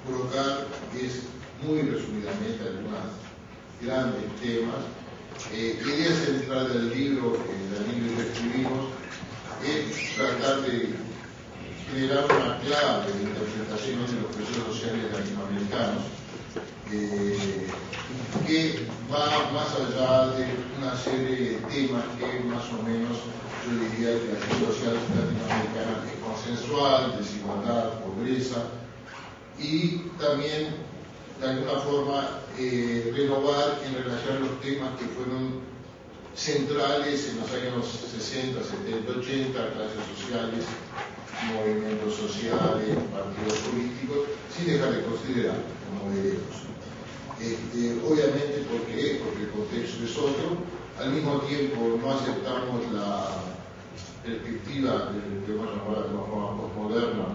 colocar es muy resumidamente algunos grandes temas. La idea central del libro que escribimos es tratar de generar una clave de interpretación de los procesos sociales latinoamericanos que va más allá de una serie de temas que más o menos yo diría que la acción social latinoamericana es consensual, desigualdad, pobreza, y también de alguna forma renovar en relación a los temas que fueron centrales en los años 60, 70, 80, clases sociales, movimientos sociales, partidos políticos, sin dejar de considerar como derechos. Obviamente, ¿por qué? Porque el contexto es otro. Al mismo tiempo, no aceptamos la perspectiva que hemos llamado de una forma postmoderna,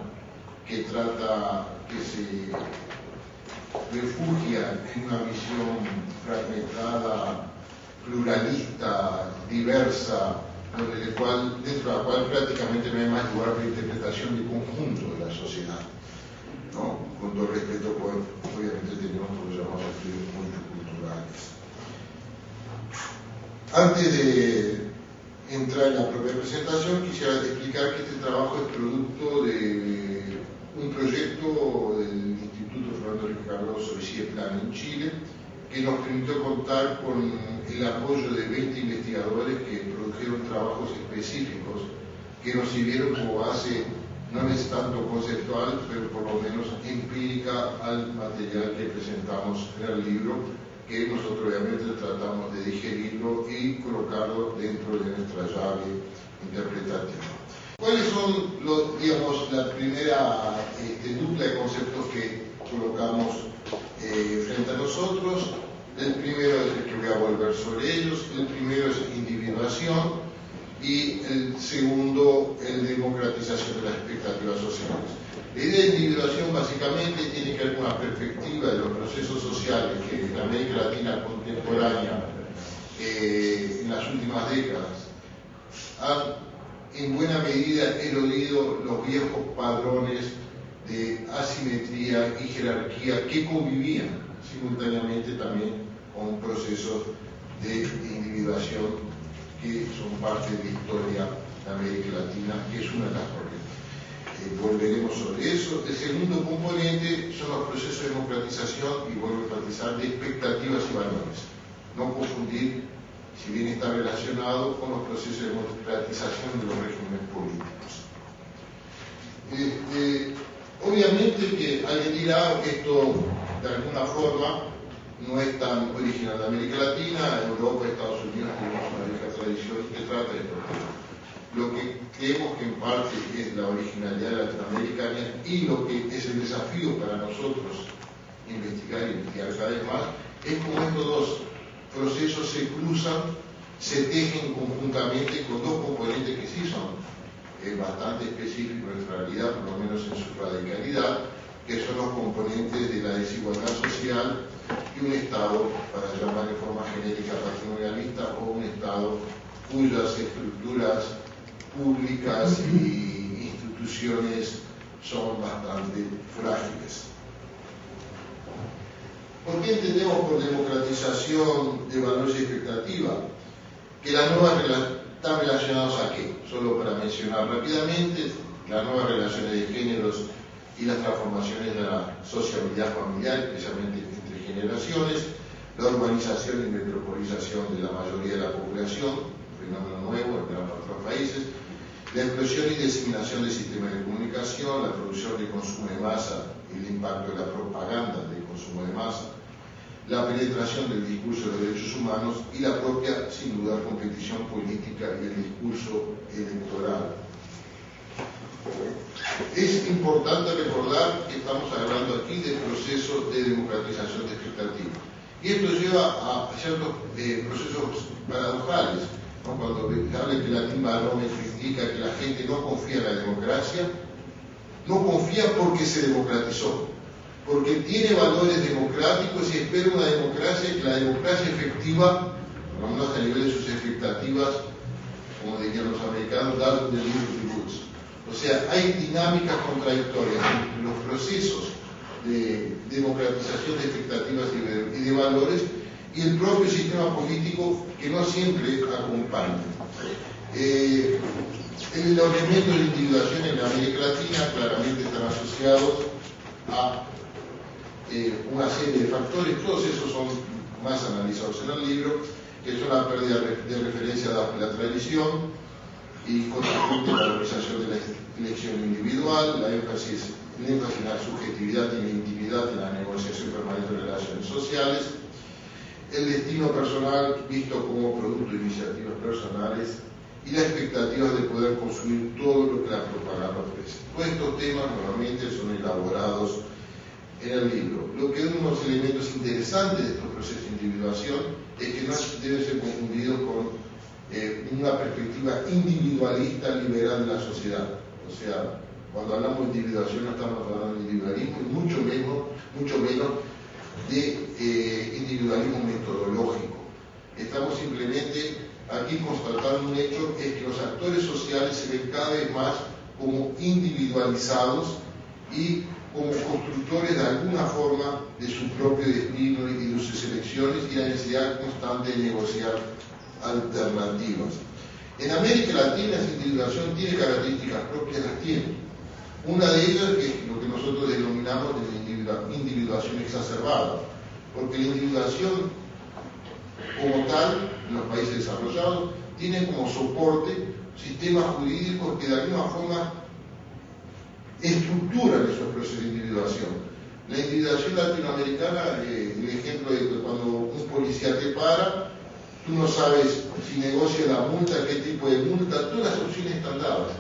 que trata, que se refugia en una visión fragmentada, pluralista, diversa, dentro de la cual prácticamente no hay más lugar de interpretación de conjunto de la sociedad, ¿no? Con todo respeto, pues, obviamente tenemos lo que llamamos estudios multiculturales. Antes de entrar en la propia presentación, quisiera explicar que este trabajo es producto de un proyecto del Instituto Fernando Henrique Cardoso y CIEPLAN en Chile, que nos permitió contar con el apoyo de 20 investigadores que produjeron trabajos específicos que nos sirvieron como base, no es tanto conceptual, pero por lo menos empírica al material que presentamos en el libro, que nosotros obviamente tratamos de digerirlo y colocarlo dentro de nuestra llave interpretativa. ¿Cuáles son la primera dupla de conceptos que colocamos frente a nosotros? El primero es el que voy a volver sobre ellos. El primero es individuación y el segundo, el democratización de las expectativas sociales. La idea de individuación básicamente tiene que ver con la perspectiva de los procesos sociales que en América Latina contemporánea en las últimas décadas han en buena medida erodido los viejos padrones de asimetría y jerarquía que convivían simultáneamente también con procesos de individuación que son parte de la historia de América Latina, que es una de las corrientes. Volveremos sobre eso. El segundo componente son los procesos de democratización, y vuelvo a enfatizar, de expectativas y valores. No confundir, si bien está relacionado con los procesos de democratización de los regímenes políticos. Obviamente que alguien dirá esto de alguna forma no es tan original de América Latina. Europa, Estados Unidos tenemos una vieja tradición que trata de estos temas. Lo que creemos que en parte es la originalidad latinoamericana y lo que es el desafío para nosotros investigar y investigar cada vez más es cómo estos dos procesos se cruzan, se tejen conjuntamente con dos componentes que sí son bastante específicos en realidad, por lo menos en su radicalidad, que son los componentes de la desigualdad social y un Estado, para llamar de forma genérica patrimonialista, o un Estado cuyas estructuras públicas y instituciones son bastante frágiles. ¿Por qué entendemos por democratización de valores y expectativa? Que las nuevas están relacionadas a qué? Solo para mencionar rápidamente, las nuevas relaciones de géneros y las transformaciones de la sociabilidad familiar, especialmente entre generaciones, la urbanización y metropolización de la mayoría de la población, fenómeno nuevo en gran parte de los países, la explosión y diseminación de sistemas de comunicación, la producción de consumo de masa y el impacto de la propaganda del consumo de masa, la penetración del discurso de los derechos humanos y la propia, sin duda, competición política y el discurso electoral. Es importante recordar que estamos hablando aquí de procesos de democratización de expectativas. Y esto lleva a ciertos procesos paradojales, ¿no? Cuando se habla que el barómetro indica que la gente no confía en la democracia, no confía porque se democratizó, porque tiene valores democráticos y espera una democracia, que la democracia efectiva, por lo menos a nivel de sus expectativas, como dirían los americanos, doesn't deliver the goods, O sea, hay dinámicas contradictorias entre los procesos de democratización de expectativas y de valores y el propio sistema político que no siempre acompaña. El elemento de individuación en América Latina claramente están asociados a una serie de factores, todos esos son más analizados en el libro, que son la pérdida de referencia a la tradición y consecuente valorización de la elección individual, el énfasis en la subjetividad y la intimidad en la negociación permanente de relaciones sociales, el destino personal visto como producto de iniciativas personales y la expectativa de poder consumir todo lo que la propaganda ofrece. Todos estos temas normalmente son elaborados en el libro. Lo que es uno de los elementos interesantes de estos procesos de individuación es que no deben ser confundidos con una perspectiva individualista liberal de la sociedad. O sea, cuando hablamos de individuación no estamos hablando de individualismo y mucho menos de individualismo metodológico. Estamos simplemente aquí constatando un hecho, es que los actores sociales se ven cada vez más como individualizados y como constructores de alguna forma de su propio destino y de sus elecciones y la necesidad constante de negociar alternativas. En América Latina esa individuación tiene características propias, las tiene. Una de ellas es lo que nosotros denominamos de individuación exacerbada, porque la individuación como tal, en los países desarrollados, tienen como soporte sistemas jurídicos que de alguna forma estructuran esos procesos de individuación. La individuación latinoamericana, el ejemplo de que cuando un policía te para, tú no sabes si negocia la multa, qué tipo de multa, todas las opciones están dadas.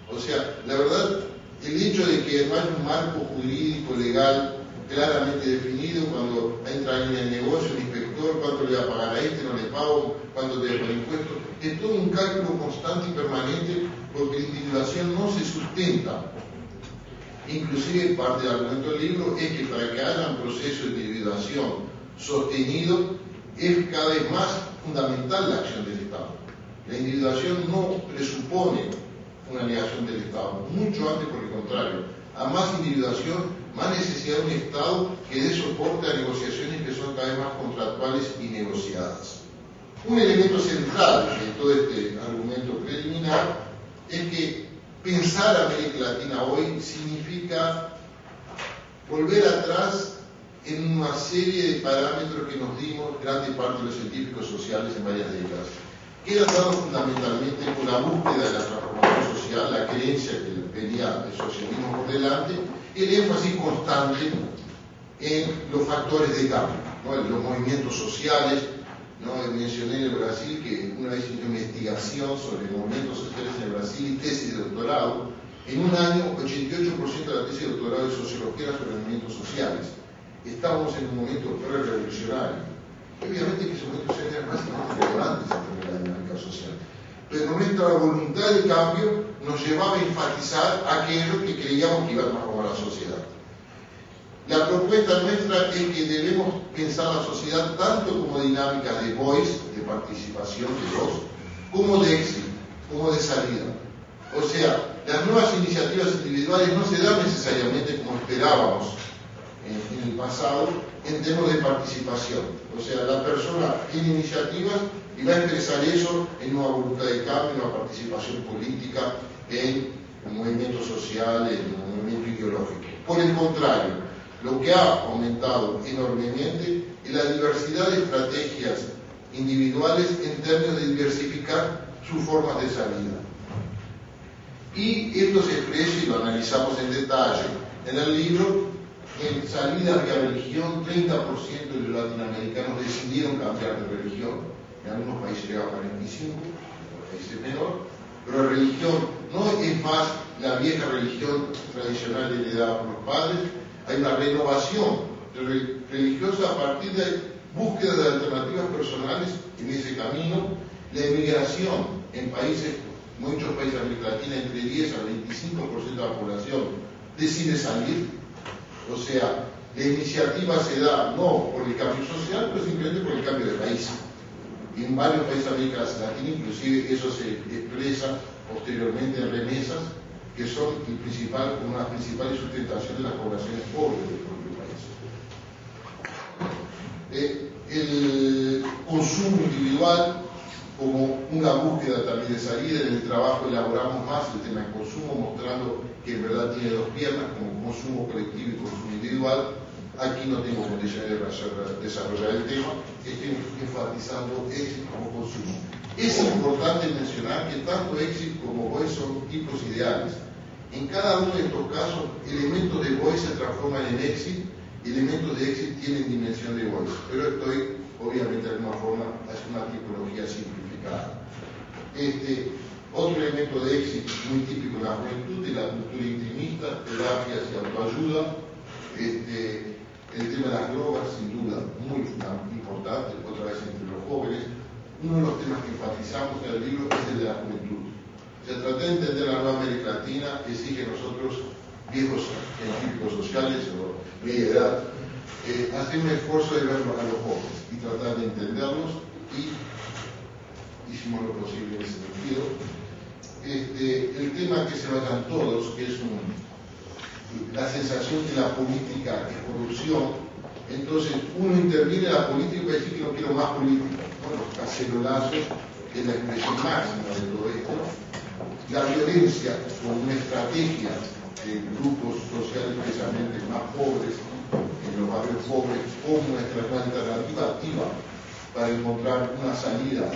O sea, la verdad, el hecho de que no hay un marco jurídico legal claramente definido, cuando entra alguien en el negocio, el inspector, cuánto le va a pagar a este, no le pago, cuánto te va a pagar impuestos, es todo un cálculo constante y permanente porque la individuación no se sustenta. Inclusive parte del argumento del libro es que para que haya un proceso de individuación sostenido es cada vez más fundamental la acción del Estado. La individuación no presupone una negación del Estado, mucho antes por el contrario. A más individuación, más necesidad de un Estado que dé soporte a negociaciones que son cada vez más contractuales y negociadas. Un elemento central de todo este argumento preliminar es que pensar América Latina hoy significa volver atrás en una serie de parámetros que nos dimos grande parte de los científicos sociales en varias décadas, que eran dados fundamentalmente por la búsqueda de la transformación social, la creencia que venía el socialismo por delante, y el énfasis constante en los factores de cambio, ¿no? Los movimientos sociales, ¿no? Mencioné en el Brasil que una vez hice una investigación sobre movimientos sociales en el Brasil y tesis de doctorado. En un año, 88% de la tesis de doctorado de sociología era sobre movimientos sociales. Estábamos en un momento pre-revolucionario. Obviamente que esos movimientos sociales eran básicamente relevantes en términos de la dinámica social. Pero en el momento de la voluntad de cambio nos llevaba a enfatizar aquello que creíamos que iba a transformar la sociedad. La propuesta nuestra es que debemos pensar la sociedad tanto como dinámicas de voice, de participación, de voz, como de éxito, como de salida. O sea, las nuevas iniciativas individuales no se dan necesariamente como esperábamos en el pasado en términos de participación. O sea, la persona tiene iniciativas y va a expresar eso en una voluntad de cambio, en una participación política, en un movimiento social, en un movimiento ideológico. Por el contrario, lo que ha aumentado enormemente es la diversidad de estrategias individuales en términos de diversificar sus formas de salida. Y esto se expresa, y lo analizamos en detalle en el libro, en salidas de religión. 30% de los latinoamericanos decidieron cambiar de religión, en algunos países llega a 45%, en otros países menor, pero la religión no es más la vieja religión tradicional heredada por los padres. Hay una renovación religiosa a partir de búsqueda de alternativas personales en ese camino, la emigración en países, muchos países de América Latina, entre 10 al 25% de la población decide salir. O sea, la iniciativa se da no por el cambio social, pero simplemente por el cambio de país. Y en varios países de América Latina, inclusive eso se expresa posteriormente en remesas que son una de las principales sustentaciones de las poblaciones pobres del propio país. El consumo individual como una búsqueda también de salida. En el trabajo elaboramos más el tema del consumo, mostrando que en verdad tiene dos piernas, como consumo colectivo y consumo individual. Aquí no tengo condiciones de desarrollar el tema, estoy enfatizando éxito como consumo. Es importante mencionar que tanto éxito como voice son tipos ideales. En cada uno de estos casos, elementos de voice se transforman en éxito, elementos de éxito tienen dimensión de voice, pero estoy obviamente de alguna forma haciendo una tipología simplificada. Otro elemento de éxito muy típico en la juventud es la cultura intimista, terapias y autoayuda. El tema de las drogas, sin duda, muy importante, otra vez entre los jóvenes. Uno de los temas que enfatizamos en el libro es el de la juventud. Se trata de entender la nueva América Latina, exige que nosotros, viejos científicos sociales o media edad, hacer un esfuerzo de ver a los jóvenes y tratar de entenderlos, y hicimos lo posible en ese sentido. El tema que se vayan todos, que es la sensación que la política es corrupción, entonces uno interviene en la política y puede decir que no quiero más política. Bueno, los cacerolazos es la expresión máxima de todo esto. La violencia como una estrategia de grupos sociales, especialmente más pobres, en los barrios pobres, como una alternativa activa para encontrar una salida.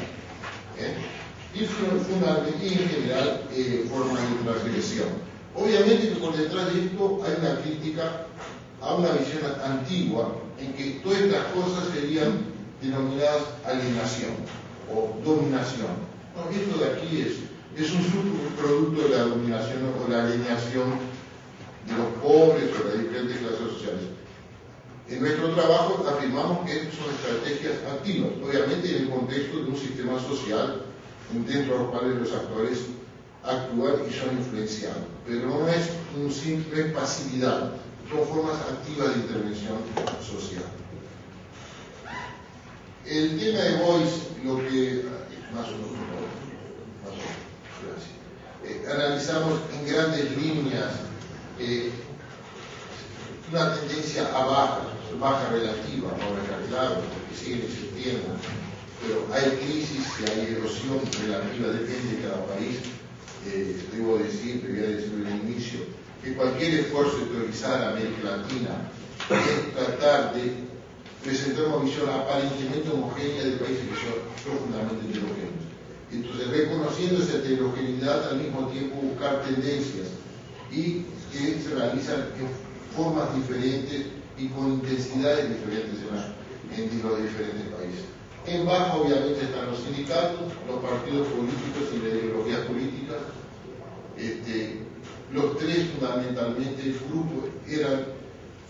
Y en general, formas de transgresión. Obviamente que por detrás de esto hay una crítica a una visión antigua en que todas estas cosas serían denominadas alienación o dominación. No, esto de aquí es un subproducto de la dominación o la alienación de los pobres o de las diferentes clases sociales. En nuestro trabajo afirmamos que son estrategias activas, obviamente en el contexto de un sistema social dentro de los cuales los actores actúan y son influenciados, pero no es un simple pasividad, son formas activas de intervención social. El tema de voice, lo que analizamos en grandes líneas, una tendencia a baja relativa, ahora está claro, porque siguen existiendo, pero hay crisis y hay erosión relativa, depende de cada país. Debo decir, te voy a decir en el inicio, que cualquier esfuerzo de teorizar a América Latina es tratar de presentar una visión aparentemente homogénea de países que son profundamente heterogéneos. Entonces, reconociendo esa heterogeneidad, al mismo tiempo buscar tendencias y que se realizan en formas diferentes y con intensidades diferentes en los diferentes países. En baja, obviamente, están los sindicatos, los partidos políticos y las ideologías políticas. Los tres, fundamentalmente, grupos eran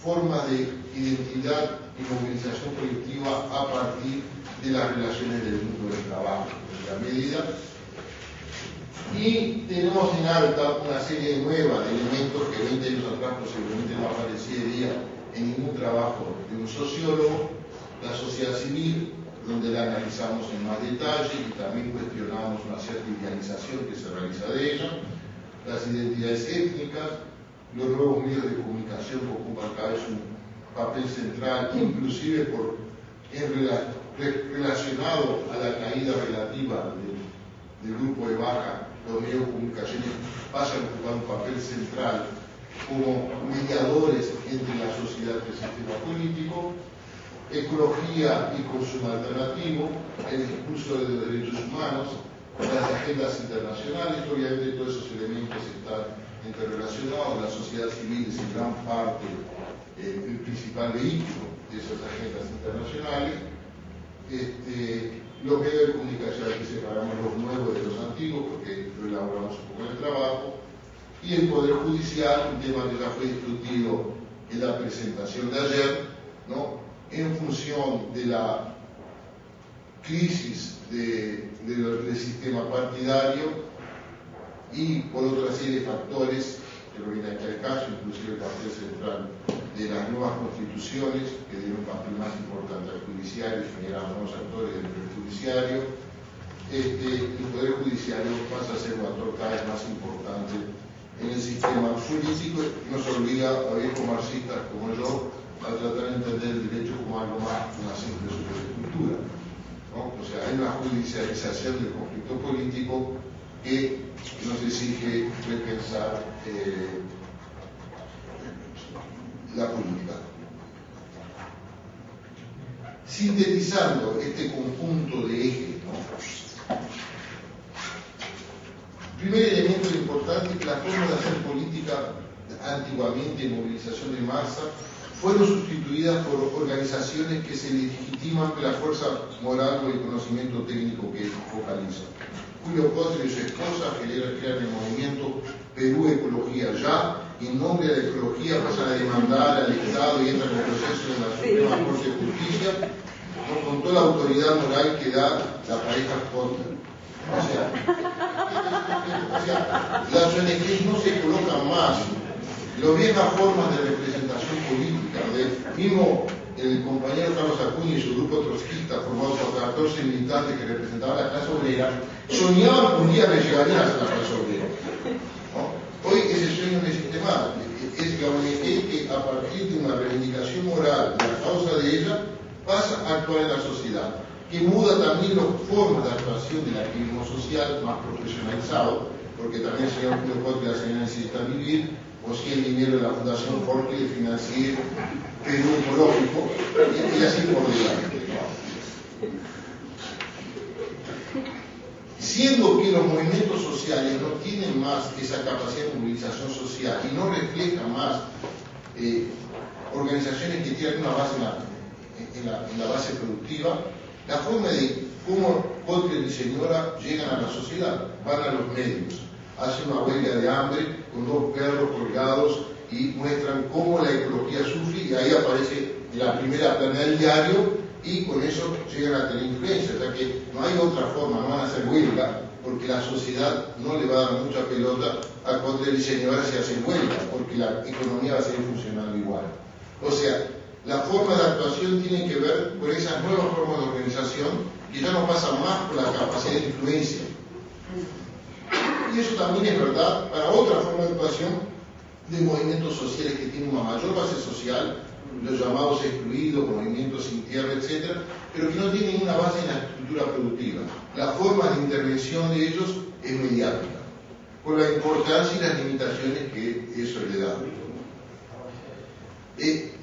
formas de identidad y movilización colectiva a partir de las relaciones del mundo del trabajo, en la medida. Y tenemos en alta una serie nueva de elementos que 20 años atrás posiblemente no aparecería en ningún trabajo de un sociólogo: la sociedad civil, donde la analizamos en más detalle y también cuestionamos una cierta idealización que se realiza de ella, las identidades étnicas, los nuevos medios de comunicación que ocupan cada vez un papel central, inclusive relacionado a la caída relativa del grupo de baja, los medios de comunicación pasan a ocupar un papel central como mediadores entre la sociedad y el sistema político. Ecología y consumo alternativo, el discurso de los derechos humanos, las agendas internacionales. Obviamente todos esos elementos están interrelacionados. La sociedad civil es en gran parte el principal vehículo de esas agendas internacionales. Los medios de comunicación, aquí separamos los nuevos de los antiguos porque lo elaboramos un poco en el trabajo. Y el Poder Judicial, un tema que ya fue discutido en la presentación de ayer, ¿no?, en función de la crisis del sistema partidario y por otra serie de factores que no viene aquí al caso, inclusive el papel central de las nuevas constituciones que dieron un papel más importante al judiciario y generan nuevos actores del poder judiciario. El Poder Judiciario pasa a ser un actor cada vez más importante en el sistema político nos obliga a viejos marxistas como yo a tratar de entender el derecho como algo más que una simple superestructura, ¿no? O sea, hay una judicialización del conflicto político que nos exige repensar la política. Sintetizando este conjunto de ejes, ¿no? Primer elemento importante es que la forma de hacer política antiguamente en movilización de masa fueron sustituidas por organizaciones que se legitiman de la fuerza moral o el conocimiento técnico que focalizan. Julio Cotre y su esposa crean el movimiento Perú Ecología Ya, y en nombre de la ecología pasan a demandar al Estado y entran en el proceso de la Suprema Corte de Justicia, ¿no? Con toda la autoridad moral que da la pareja Cotre. O sea, las ONG no se colocan más. Las viejas formas de representación política, mismo el compañero Carlos Acuña y su grupo trotskista, formado por 14 militantes que representaban la clase obrera, soñaban que un día me llegarían a la clase obrera, ¿no? Hoy ese sueño no existe más. Es la ONG que, a partir de una reivindicación moral de la causa de ella, pasa a actuar en la sociedad, que muda también las formas de actuación del activismo social más profesionalizado, porque también el señor Julio Cotre y la señora Necesita Vivir, o si el dinero de la Fundación Jorge de financiar Perú Ecológico, y así por delante, ¿no? Siendo que los movimientos sociales no tienen más esa capacidad de movilización social y no reflejan más organizaciones que tienen una base en la base productiva, la forma de cómo Cotre y señora llegan a la sociedad, van a los medios, hacen una huelga de hambre con 2 perros colgados y muestran cómo la ecología sufre, y ahí aparece la primera plana del diario, y con eso llegan a tener influencia. O sea que no hay otra forma, no van a hacer huelga, porque la sociedad no le va a dar mucha pelota a Cotre y señora si hacen huelga, porque la economía va a seguir funcionando igual. O sea, la forma de actuación tiene que ver con esas nuevas formas de organización que ya no pasan más por la capacidad de influencia. Y eso también es verdad para otra forma de actuación de movimientos sociales que tienen una mayor base social, los llamados excluidos, movimientos sin tierra, etc., pero que no tienen una base en la estructura productiva. La forma de intervención de ellos es mediática, por la importancia y las limitaciones que eso le da.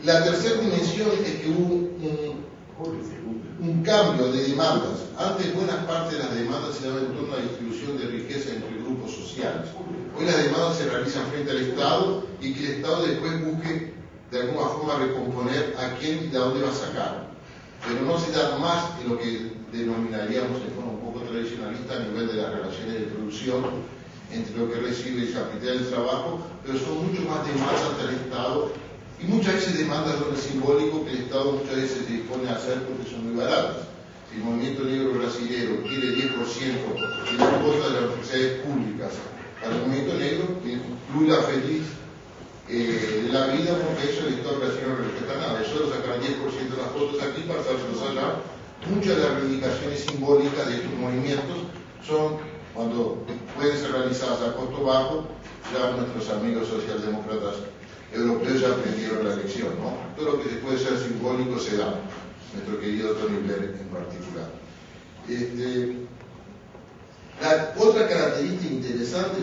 La tercera dimensión es que hubo un cambio de demandas. Antes buenas partes de las demandas se daban en torno a la distribución de riqueza entre grupos sociales. Hoy las demandas se realizan frente al Estado, y que el Estado después busque de alguna forma recomponer a quién y de dónde va a sacar. Pero no se da más de lo que denominaríamos de forma un poco tradicionalista a nivel de las relaciones de producción entre lo que recibe el capital del trabajo, pero son mucho más demandas ante el Estado, y muchas veces demandas de orden simbólico que el Estado muchas veces se dispone a hacer porque son muy baratas. Si el movimiento negro brasilero quiere 10% de las cuotas de las universidades públicas para el movimiento negro, incluye la feliz de la vida, porque eso el Estado brasileño no respeta nada. Solo sacar 10% de las cuotas aquí para pasárselos allá. Muchas de las reivindicaciones simbólicas de estos movimientos son, cuando pueden ser realizadas a costo bajo, ya nuestros amigos socialdemócratas europeos ya aprendieron la lección, ¿no? Todo lo que se puede ser simbólico se da, nuestro querido Tony Blair en particular. La otra característica interesante